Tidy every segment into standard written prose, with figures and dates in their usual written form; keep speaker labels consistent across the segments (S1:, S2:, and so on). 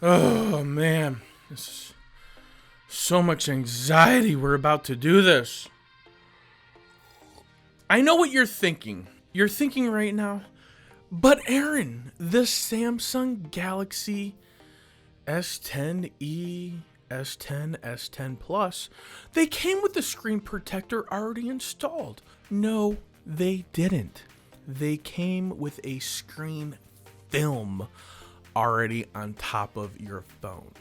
S1: Oh man, this is so much anxiety. We're about to do this. I know what you're thinking. You're thinking right now, but Aaron, the Samsung Galaxy S10e, S10, S10 Plus, they came with the screen protector already installed. No, they didn't. They came with a screen film already on top of your phone.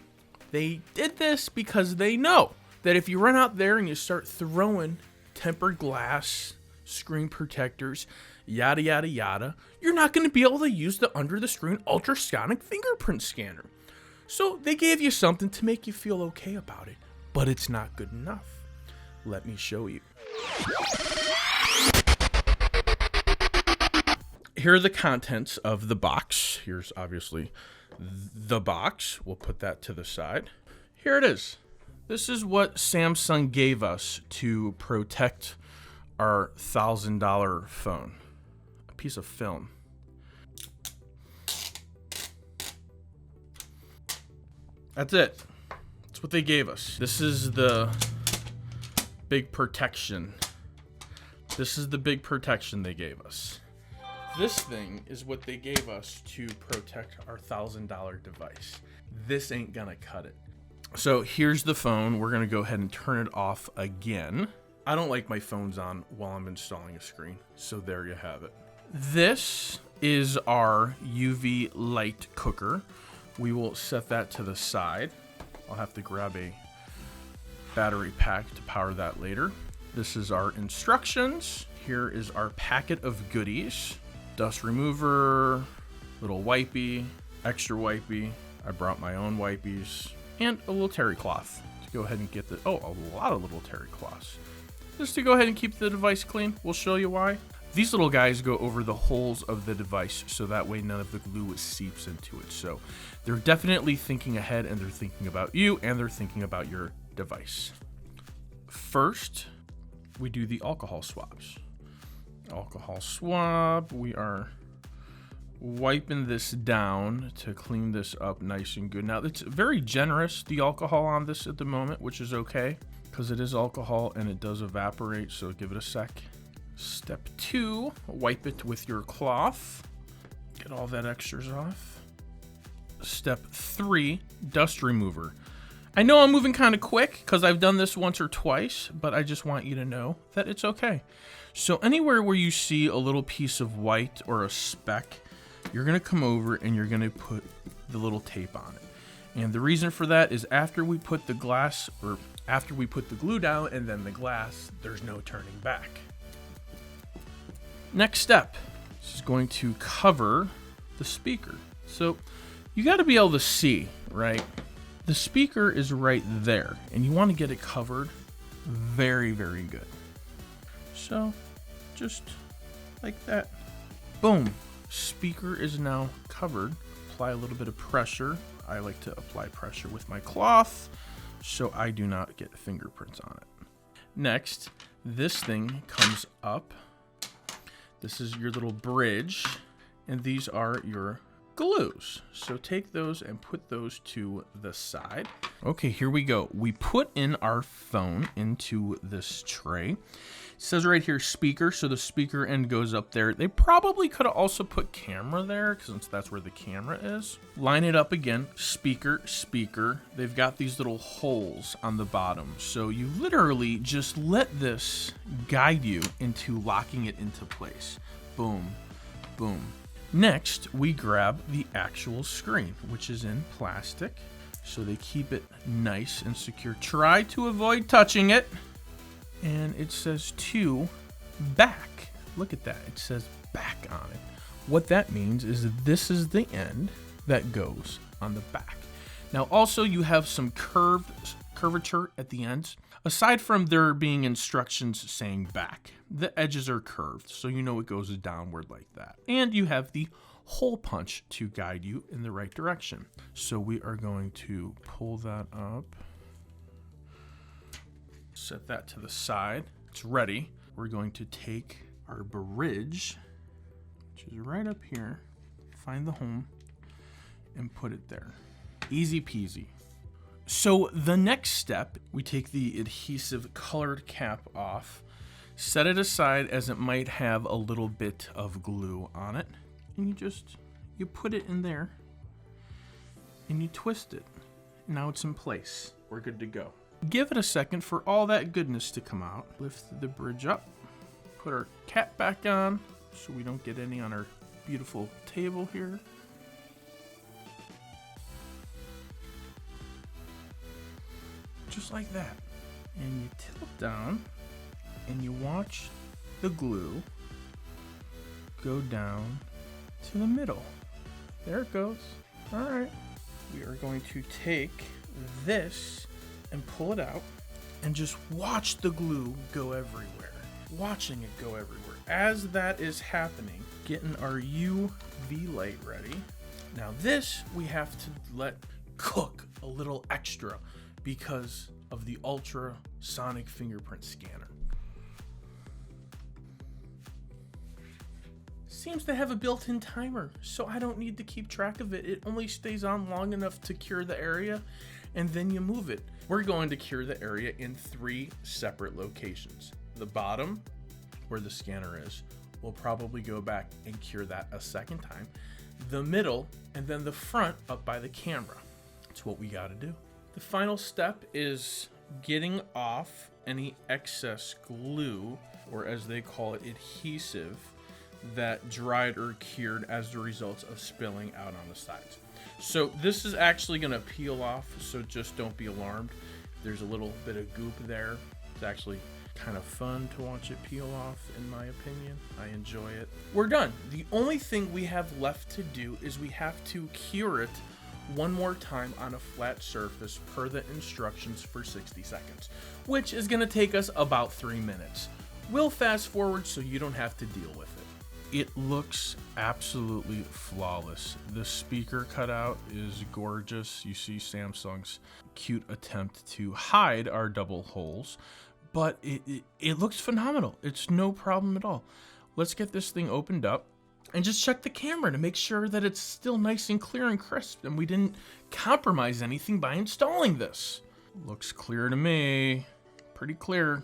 S1: They did this because they know that if you run out there and you start throwing tempered glass, screen protectors, yada yada yada, you're not going to be able to use the under the screen ultrasonic fingerprint scanner. So they gave you something to make you feel okay about it, but it's not good enough. Let me show you. Here are the contents of the box. Here's obviously the box. We'll put that to the side. Here it is. This is what Samsung gave us to protect our $1,000 phone. A piece of film. That's it. That's what they gave us. This is the big protection. This is the big protection they gave us. This thing is what they gave us to protect our $1,000 device. This ain't gonna cut it. So here's the phone. We're gonna go ahead and turn it off again. I don't like my phones on while I'm installing a screen, so there you have it. This is our UV light cooker. We will set that to the side. I'll have to grab a battery pack to power that later. This is our instructions. Here is our packet of goodies. Dust remover, little wipey, extra wipey. I brought my own wipies and a little terry cloth to go ahead and get a lot of little terry cloths. Just to go ahead and keep the device clean. We'll show you why. These little guys go over the holes of the device so that way none of the glue seeps into it. So they're definitely thinking ahead, and they're thinking about you, and they're thinking about your device. First, we do the alcohol swabs. Alcohol swab. We are wiping this down to clean this up nice and good. Now, it's very generous, the alcohol on this at the moment, which is okay because it is alcohol and it does evaporate, so give it a sec. Step 2, wipe it with your cloth. Get all that extras off. Step 3, dust remover. I know I'm moving kind of quick because I've done this once or twice, but I just want you to know that it's okay. So anywhere where you see a little piece of white or a speck, you're going to come over and you're going to put the little tape on it. And the reason for that is after we put the glue down and then the glass, there's no turning back. Next step, this is going to cover the speaker. So you got to be able to see, right? The speaker is right there, and you want to get it covered very, very good. So just like that. Boom. Speaker is now covered. Apply a little bit of pressure. I like to apply pressure with my cloth so I do not get fingerprints on it. Next, this thing comes up. This is your little bridge, and these are your glues. So take those and put those to the side. Okay, here we go. We put in our phone into this tray. It says right here speaker, so the speaker end goes up there. They probably could have also put camera there since that's where the camera is. Line it up again, speaker, speaker. They've got these little holes on the bottom. So you literally just let this guide you into locking it into place. Boom, boom. Next, we grab the actual screen, which is in plastic, so they keep it nice and secure. Try to avoid touching it. And it says to back. Look at that. It says back on it. What that means is this is the end that goes on the back. Now, also, you have some curvature at the ends. Aside from there being instructions saying back, the edges are curved, so you know it goes downward like that. And you have the hole punch to guide you in the right direction. So we are going to pull that up. Set that to the side. It's ready. We're going to take our bridge, which is right up here, find the home, and put it there. Easy peasy. So the next step, we take the adhesive colored cap off, set it aside as it might have a little bit of glue on it, and you put it in there and you twist it. Now it's in place. We're good to go. Give it a second for all that goodness to come out. Lift the bridge up, put our cap back on so we don't get any on our beautiful table here. Just like that. And you tilt down and you watch the glue go down to the middle. There it goes. All right. We are going to take this and pull it out and just watch the glue go everywhere. Watching it go everywhere. As that is happening, getting our UV light ready. Now this we have to let cook a little extra because of the ultrasonic fingerprint scanner. Seems to have a built-in timer, so I don't need to keep track of it. It only stays on long enough to cure the area, and then you move it. We're going to cure the area in 3 separate locations. The bottom, where the scanner is, we'll probably go back and cure that a second time. The middle, and then the front up by the camera. That's what we gotta do. The final step is getting off any excess glue, or as they call it, adhesive, that dried or cured as a result of spilling out on the sides. So this is actually going to peel off, so just don't be alarmed. There's a little bit of goop there. It's actually kind of fun to watch it peel off, in my opinion. I enjoy it. We're done. The only thing we have left to do is we have to cure it one more time on a flat surface per the instructions for 60 seconds, which is going to take us about 3 minutes. We'll fast forward so you don't have to deal with it. It looks absolutely flawless. The speaker cutout is gorgeous. You see Samsung's cute attempt to hide our double holes, but it looks phenomenal. It's no problem at all. Let's get this thing opened up and just check the camera to make sure that it's still nice and clear and crisp and we didn't compromise anything by installing this. Looks clear to me. Pretty clear.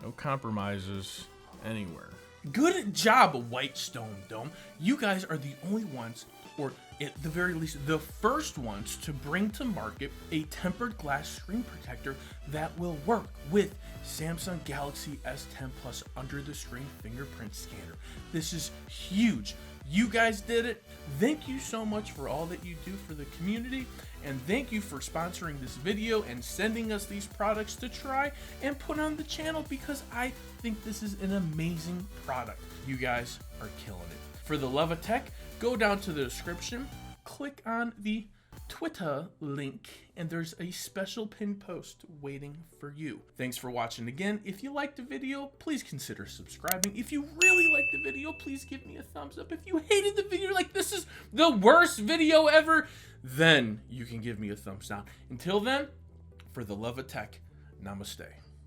S1: No compromises anywhere. Good job, WhiteStone Dome. You guys are the only ones, or at the very least, the first ones to bring to market a tempered glass screen protector that will work with Samsung Galaxy S10 Plus under the screen fingerprint scanner. This is huge. You guys did it. Thank you so much for all that you do for the community, and thank you for sponsoring this video and sending us these products to try and put on the channel, because I think this is an amazing product. You guys are killing it. For the love of tech, go down to the description, click on the Twitter link, and there's a special pinned post waiting for you. Thanks for watching again. If you liked the video, please consider subscribing. If you really liked the video, please give me a thumbs up. If you hated the video, like this is the worst video ever, then you can give me a thumbs down. Until then, for the love of tech, namaste.